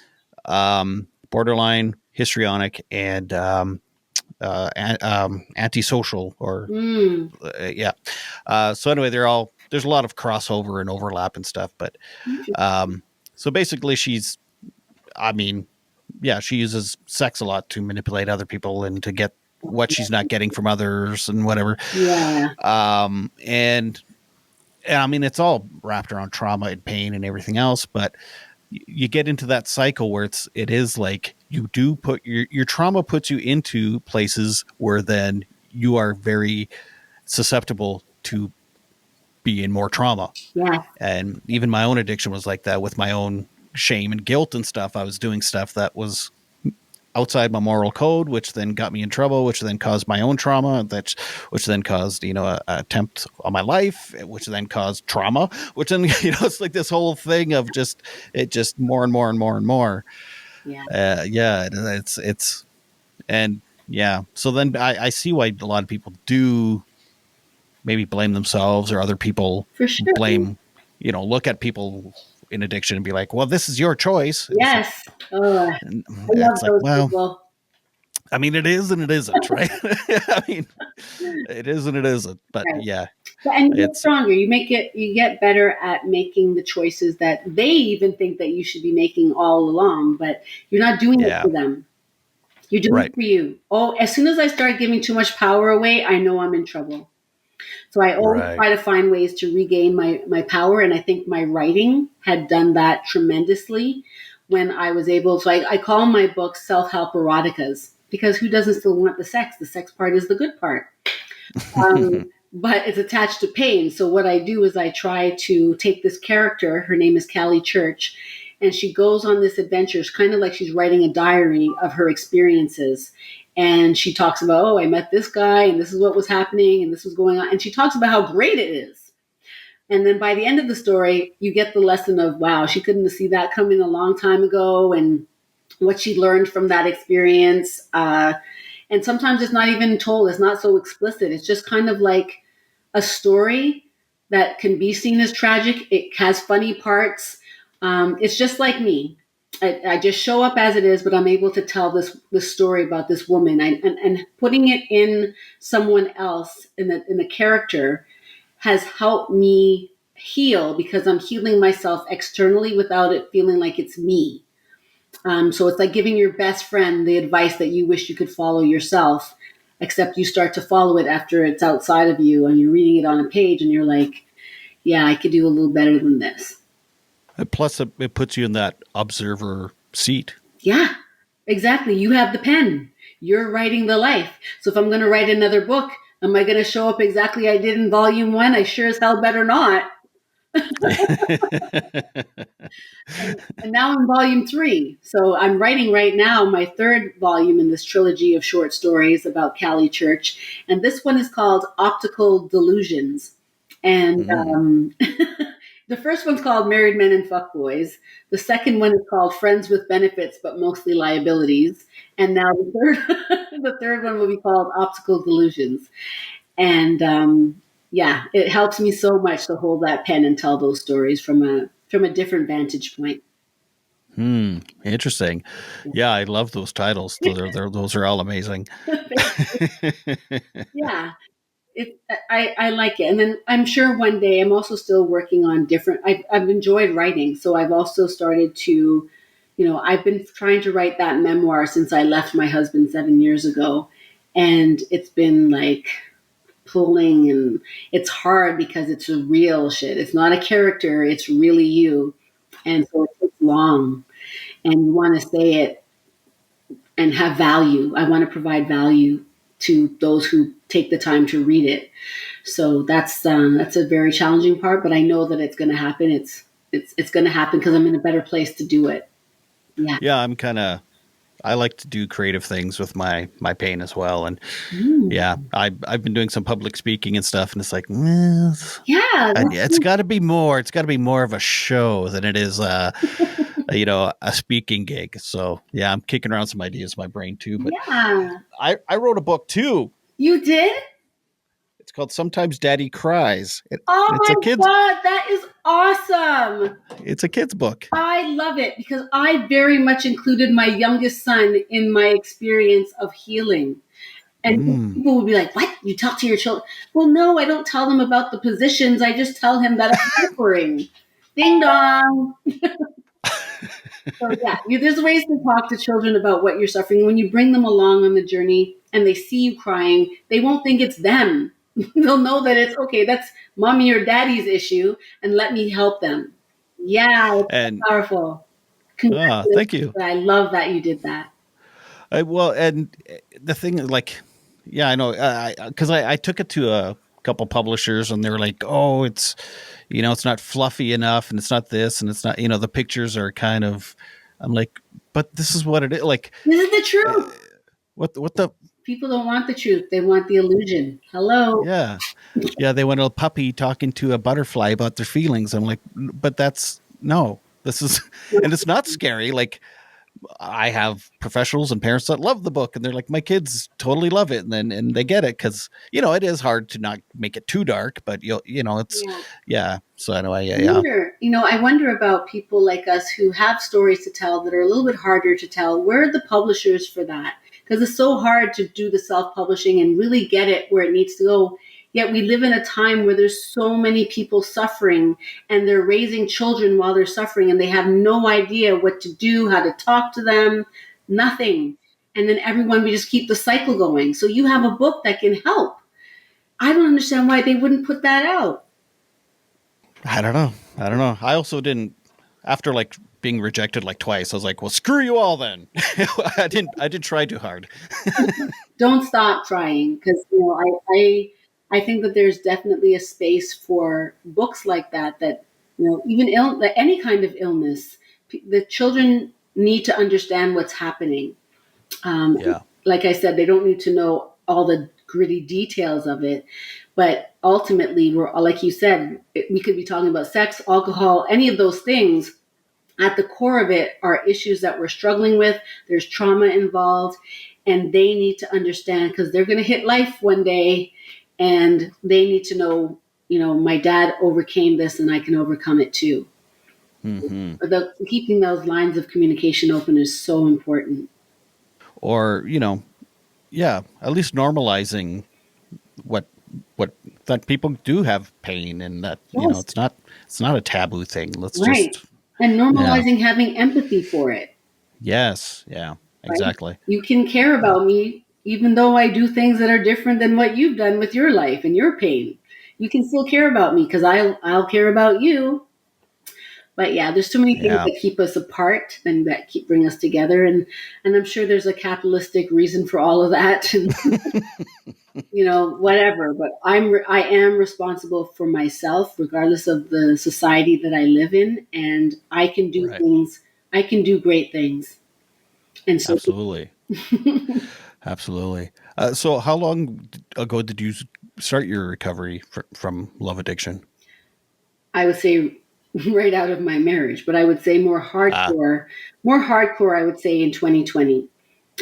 borderline, histrionic, and antisocial, or Mm, yeah. So anyway, there's a lot of crossover and overlap and stuff. But interesting. um, so basically, I mean, yeah, she uses sex a lot to manipulate other people and to get what she's not getting from others and whatever. Yeah. And I mean, it's all wrapped around trauma and pain and everything else, but you get into that cycle where it is like you do put your trauma puts you into places where then you are very susceptible to be in more trauma. Yeah. And even my own addiction was like that with my own shame and guilt and stuff. I was doing stuff that was outside my moral code, which then got me in trouble, which then caused my own trauma, which then caused a attempt on my life, which then caused trauma, which then it's like this whole thing of just more and more and more and more. Yeah. Yeah, it's and yeah. So then I see why a lot of people do maybe blame themselves or other people For sure. blame, look at people in addiction and be like, well, this is your choice. Yes. Oh, I And love it's like, those well, people. I mean, it is and it isn't, right? I mean, it is and it isn't. But Right. yeah, And you get it's stronger. You get better at making the choices that they even think that you should be making all along, but you're not doing it yeah, for them. You're doing it right, for you. Oh, as soon as I start giving too much power away, I know I'm in trouble. So I always right. try to find ways to regain my power. And I think my writing had done that tremendously when I was able. So I call my books self help eroticas because who doesn't still want the sex? The sex part is the good part. But it's attached to pain. So what I do is I try to take this character. Her name is Callie Church. And she goes on this adventure. It's kind of like she's writing a diary of her experiences. And she talks about, oh, I met this guy and this is what was happening and this was going on. And she talks about how great it is. And then by the end of the story, you get the lesson of, wow, she couldn't have seen that coming a long time ago and what she learned from that experience. And sometimes it's not even told, it's not so explicit. It's just kind of like a story that can be seen as tragic. It has funny parts. It's just like me. I just show up as it is, but I'm able to tell this story about this woman, and putting it in someone else in the character has helped me heal because I'm healing myself externally without it feeling like it's me. So it's like giving your best friend the advice that you wish you could follow yourself, except you start to follow it after it's outside of you and you're reading it on a page and you're like, yeah, I could do a little better than this. And plus, it puts you in that observer seat. Yeah, exactly. You have the pen. You're writing the life. So if I'm going to write another book, am I going to show up exactly I did in volume one? I sure as hell better not. And now I'm volume three. So I'm writing right now my third volume in this trilogy of short stories about Cali Church. And this one is called Optical Delusions. And Mm. the first one's called Married Men and Fuckboys. The second one is called Friends with Benefits, but Mostly Liabilities. And now the third, the third one will be called Optical Delusions. And yeah, it helps me so much to hold that pen and tell those stories from a different vantage point. Interesting. Yeah, I love those titles. Those are all amazing. Yeah, I like it. And then I'm sure one day I'm also still working on different. I've enjoyed writing, so I've also started to, I've been trying to write that memoir since I left my husband 7 years ago, and it's been like pulling, and it's hard because it's a real shit. It's not a character. It's really you, and so it takes long, and you want to say it and have value. I want to provide value to those who take the time to read it. So that's a very challenging part, but I know that it's going to happen. It's going to happen because I'm in a better place to do it. Yeah. Yeah, I like to do creative things with my pain as well, and Mm. yeah, I've been doing some public speaking and stuff, and it's like, well, Yeah. it's got to be more. It's got to be more of a show than it is, a speaking gig. So yeah, I'm kicking around some ideas in my brain too. But Yeah. I wrote a book too. You did? It's called Sometimes Daddy Cries. Oh It's my a kids God, that is awesome. it's a kids book. I love it because I very much included my youngest son in my experience of healing. And Mm. people would be like, "What? You talk to your children?" Well, no, I don't tell them about the positions. I just tell him that I'm suffering. Ding dong. So yeah, there's ways to talk to children about what you're suffering. When you bring them along on the journey and they see you crying, they won't think it's them. They'll know that it's okay. That's mommy or daddy's issue, and let me help them. Yeah, it's so And powerful. Congratulations! thank you. I love that you did that. Well, and the thing is, like, yeah, I know, because I took it to a couple publishers, and they were like, "Oh, it's not fluffy enough, and it's not this, and it's not, the pictures are kind of." I'm like, but this is what it is. Like, This is the eh, truth. what the, People don't want the truth. They want the illusion. Hello. yeah, yeah. They want a puppy talking to a butterfly about their feelings. I'm like, but that's no. This is, and it's not scary. Like, I have professionals and parents that love the book, and they're like, my kids totally love it, and then they get it because it is hard to not make it too dark, but it's Yeah. yeah. So anyway, I yeah. wonder, I wonder about people like us who have stories to tell that are a little bit harder to tell. Where are the publishers for that? Because it's so hard to do the self publishing and really get it where it needs to go. Yet we live in a time where there's so many people suffering and they're raising children while they're suffering and they have no idea what to do, how to talk to them, nothing. And then everyone, we just keep the cycle going. So you have a book that can help. I don't understand why they wouldn't put that out. I don't know. I don't know. I also didn't after like being rejected like twice. I was like, well, screw you all then. I didn't try too hard. Don't stop trying because I think that there's definitely a space for books like that even any kind of illness, the children need to understand what's happening. um, Yeah. like I said, they don't need to know all the gritty details of it, but ultimately we're, like you said, we could be talking about sex, alcohol, any of those things. At the core of it are issues that we're struggling with. There's trauma involved, and they need to understand because they're going to hit life one day, and they need to know, my dad overcame this, and I can overcome it too. Hmm. Keeping those lines of communication open is so important. Or, yeah, at least normalizing what what that people do have pain, and that Yes, it's not a taboo thing. Let's right. just, And yeah, normalizing having empathy for it, yes, yeah, right? exactly. You can care about me even though I do things that are different than what you've done with your life and your pain. You can still care about me because I'll care about you. But yeah, there's too many things Yeah. that keep us apart and that keep bring us together, and I'm sure there's a capitalistic reason for all of that. And whatever, but I am responsible for myself regardless of the society that I live in, and Right. I can do great things. And so Absolutely. Absolutely. So how long ago did you start your recovery from love addiction? I would say right out of my marriage, but I would say Ah, more hardcore, I would say in 2020.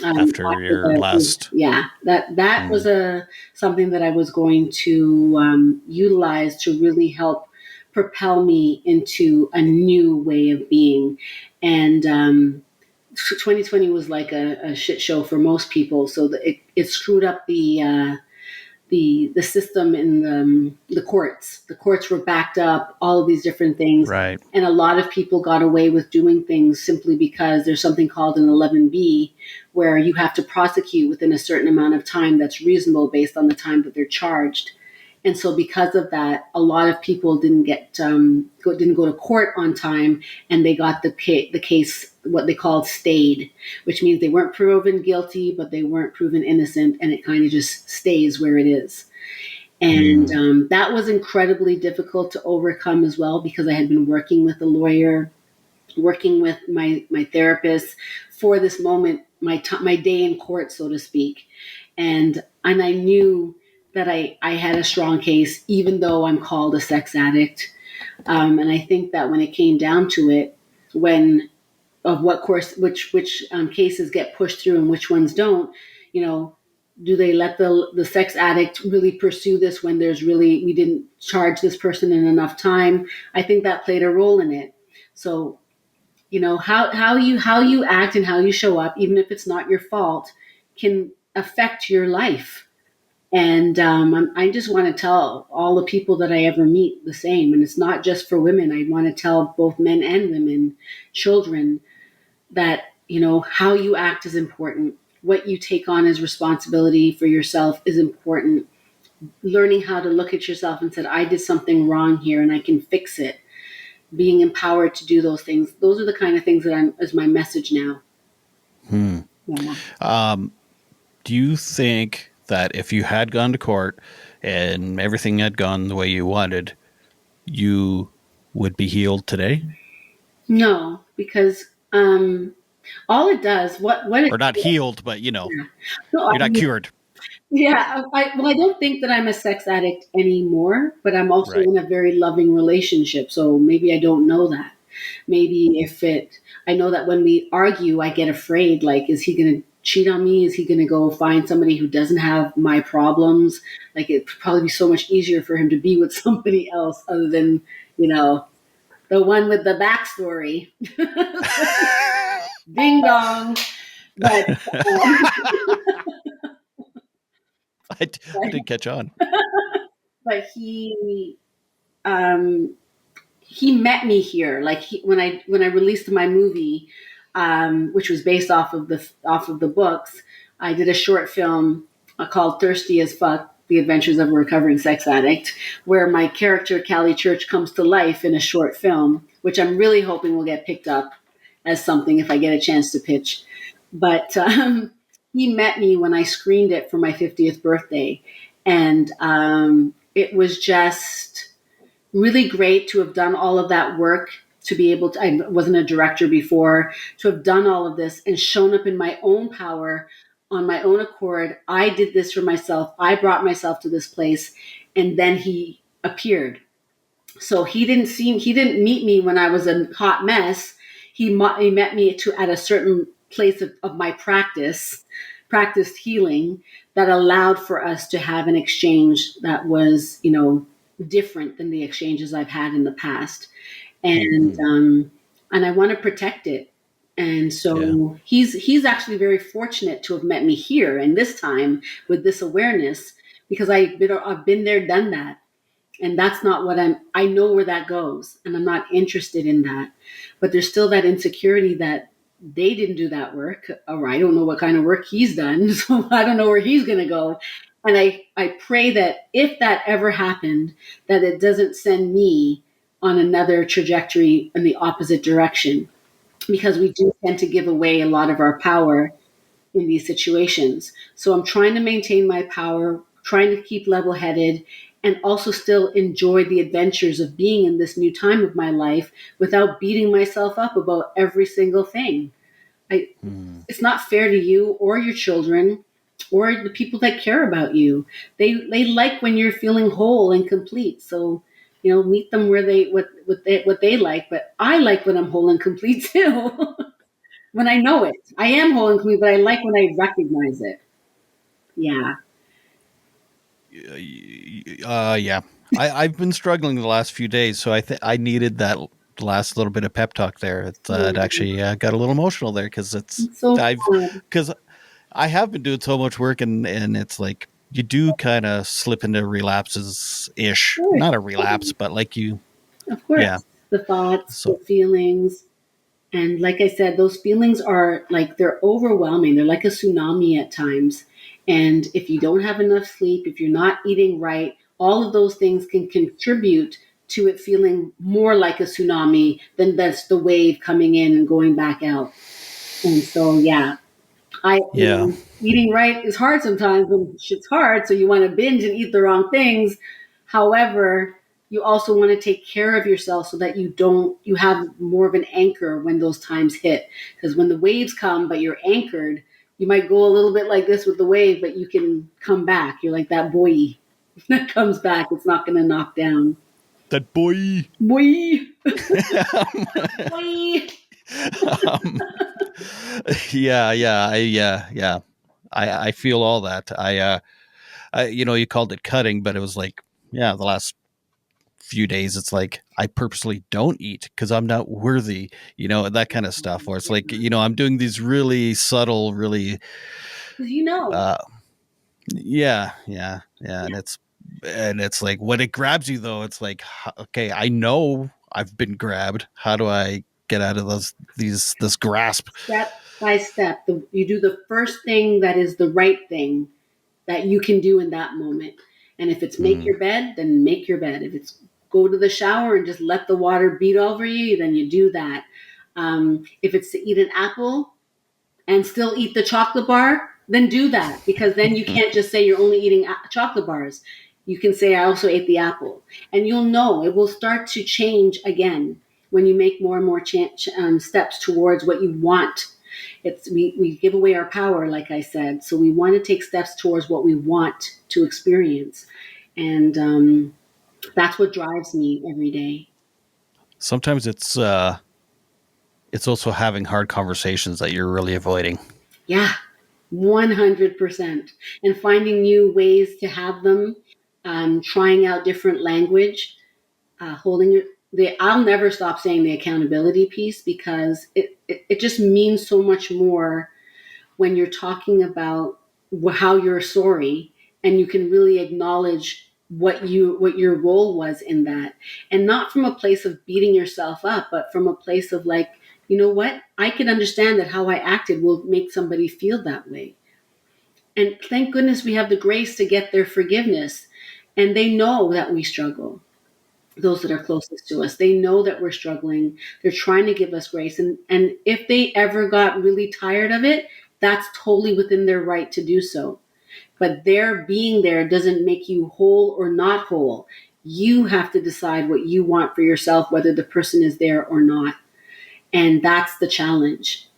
after After your last. yeah, that was Hmm. a something that I was going to utilize to really help propel me into a new way of being. And 2020 was like a shit show for most people, so it screwed up the system in the courts. The courts were backed up, all of these different things. Right. And a lot of people got away with doing things simply because there's something called an 11B, where you have to prosecute within a certain amount of time that's reasonable based on the time that they're charged. And so, because of that, a lot of people didn't go to court on time, and they got the case what they called stayed, which means they weren't proven guilty, but they weren't proven innocent, and it kind of just stays where it is. And Hmm. that was incredibly difficult to overcome as well because I had been working with a lawyer, working with my therapist for this moment, my day in court, so to speak, and I knew that I had a strong case, even though I'm called a sex addict. And I think that when it came down to it, when of what course which cases get pushed through and which ones don't, you know, do they let the sex addict really pursue this when there's really we didn't charge this person in enough time? I think that played a role in it. So how you act and how you show up, even if it's not your fault, can affect your life. And I just want to tell all the people that I ever meet the same. And it's not just for women. I want to tell both men and women, children, that how you act is important. What you take on as responsibility for yourself is important. Learning how to look at yourself and said, I did something wrong here and I can fix it. Being empowered to do those things. Those are the kind of things that is my message now. Hmm. Yeah. Um, do you think that if you had gone to court and everything had gone the way you wanted, you would be healed today? No, because all it does, what it, Or not healed, but yeah. No, you're not cured. yeah, I don't think that I'm a sex addict anymore, but I'm also Right. in a very loving relationship. So maybe I don't know that. Maybe I know that when we argue, I get afraid. Like, is he going to cheat on me? Is he going to go find somebody who doesn't have my problems? Like, it'd probably be so much easier for him to be with somebody else other than, you know, the one with the backstory. Ding dong. But, I but, didn't catch on. but um, he met me here. Like when I released my movie, which was based off of the books, I did a short film called "Thirsty as Fuck: The Adventures of a Recovering Sex Addict," where my character Callie Church comes to life in a short film, which I'm really hoping will get picked up as something if I get a chance to pitch. But he met me when I screened it for my 50th birthday, and it was just really great to have done all of that work, to be able to, I wasn't a director before, to have done all of this and shown up in my own power on my own accord. I did this for myself. I brought myself to this place. And then he appeared. So he didn't meet me when I was a hot mess. He met me at a certain place of my practiced healing that allowed for us to have an exchange that was, different than the exchanges I've had in the past. and Mhm. I want to protect it. And Yeah. so he's actually very fortunate to have met me here and this time with this awareness, because I've been there, done that, and that's not what I know where that goes, and I'm not interested in that. But there's still that insecurity that they didn't do that work, or I don't know what kind of work he's done, so I don't know where he's going to go. And I pray that if that ever happened, that it doesn't send me on another trajectory in the opposite direction, because we do tend to give away a lot of our power in these situations. So I'm trying to maintain my power, trying to keep level headed, and also still enjoy the adventures of being in this new time of my life without beating myself up about every single thing. I, Mm. it's not fair to you or your children or the people that care about you. They like when you're feeling whole and complete. So meet them where what they like. But I like when I'm whole and complete too. When I know it. I am whole and complete, but I like when I recognize it. Yeah. Yeah. I've been struggling the last few days, so I think I needed that last little bit of pep talk there. It Yeah. actually got a little emotional there because It's so I've fun. because I have been doing so much work, and it's like you do kind of slip into relapses Of ish. course. Not a relapse, but like you, Of yeah. course. The thoughts, the So feelings. And like I said, those feelings are like they're overwhelming. They're like a tsunami at times. And if you don't have enough sleep, if you're not eating right, all of those things can contribute to it feeling more like a tsunami than that's the wave coming in and going back out. And so, yeah, yeah, eating right is hard sometimes when shit's hard. So you want to binge and eat the wrong things. However, you also want to take care of yourself so that you have more of an anchor when those times hit. Because when the waves come, but you're anchored, you might go a little bit like this with the wave, but you can come back. You're like that buoy that comes back. It's not going to knock down. that boy. Buoy, buoy. um, yeah. I feel all that. You called it cutting, but it was like, yeah, the last few days, it's like I purposely don't eat because I'm not worthy, that kind of stuff. Or it's like, I'm doing these really subtle, really, Because you know, uh, yeah, and it's like when it grabs you though, it's like, okay, I know I've been grabbed. How do I get out of this grasp? step by step, you do the first thing that is the right thing that you can do in that moment. And if it's make Mm. your bed, then make your bed. If it's go to the shower and just let the water beat over you, then you do that. If it's to eat an apple and still eat the chocolate bar, then do that, because then you can't just say you're only eating chocolate bars. You can say I also ate the apple, and you'll know it will start to change again when you make more and more steps towards what you want. We give away our power, like I said, so we want to take steps towards what we want to experience, and that's what drives me every day. Sometimes it's also having hard conversations that you're really avoiding. Yeah, 100%. And finding new ways to have them, trying out different language, holding it. I'll never stop saying the accountability piece, because it just means so much more when you're talking about how you're sorry, and you can really acknowledge what your role was in that, and not from a place of beating yourself up, but from a place of like, you know what, I can understand that how I acted will make somebody feel that way. And thank goodness we have the grace to get their forgiveness, and they know that we struggle. Those that are closest to us, they know that we're struggling. They're trying to give us grace, and if they ever got really tired of it, that's totally within their right to do so. But their being there doesn't make you whole or not whole. You have to decide what you want for yourself, whether the person is there or not. And that's the challenge,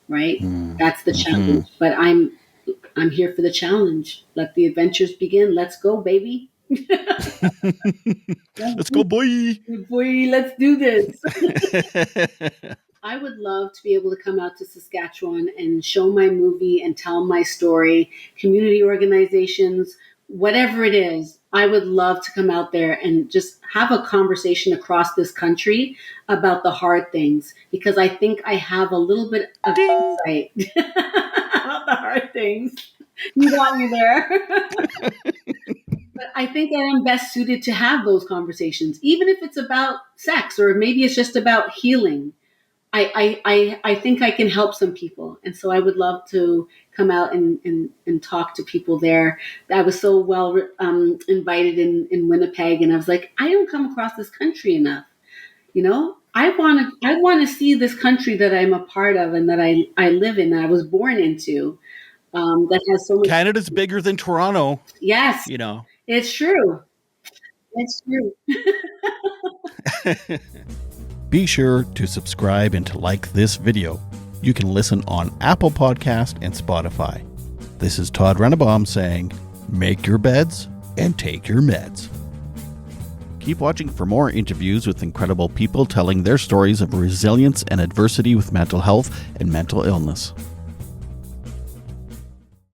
right? That's the Mm-hmm. challenge. But I'm here for the challenge. Let the adventures begin. Let's go, baby. Let's Let's go, do, boy. boy, let's do this. I would love to be able to come out to Saskatchewan and show my movie and tell my story, community organizations, whatever it is. I would love to come out there and just have a conversation across this country about the hard things, because I think I have a little bit of Ding. insight about the hard things. You got me there. But I think I am best suited to have those conversations, even if it's about sex or maybe it's just about healing. I think I can help some people. And so I would love to come out and talk to people there. I was so well invited in Winnipeg, and I was like, I don't come across this country enough. I want to see this country that I'm a part of and that I live in, that I was born into, that has so much. Canada's bigger than Toronto, Yes, you know. it's true. It's true. Be sure to subscribe and to like this video. You can listen on Apple Podcast and Spotify. This is Todd Rennebaum saying, make your beds and take your meds. Keep watching for more interviews with incredible people telling their stories of resilience and adversity with mental health and mental illness.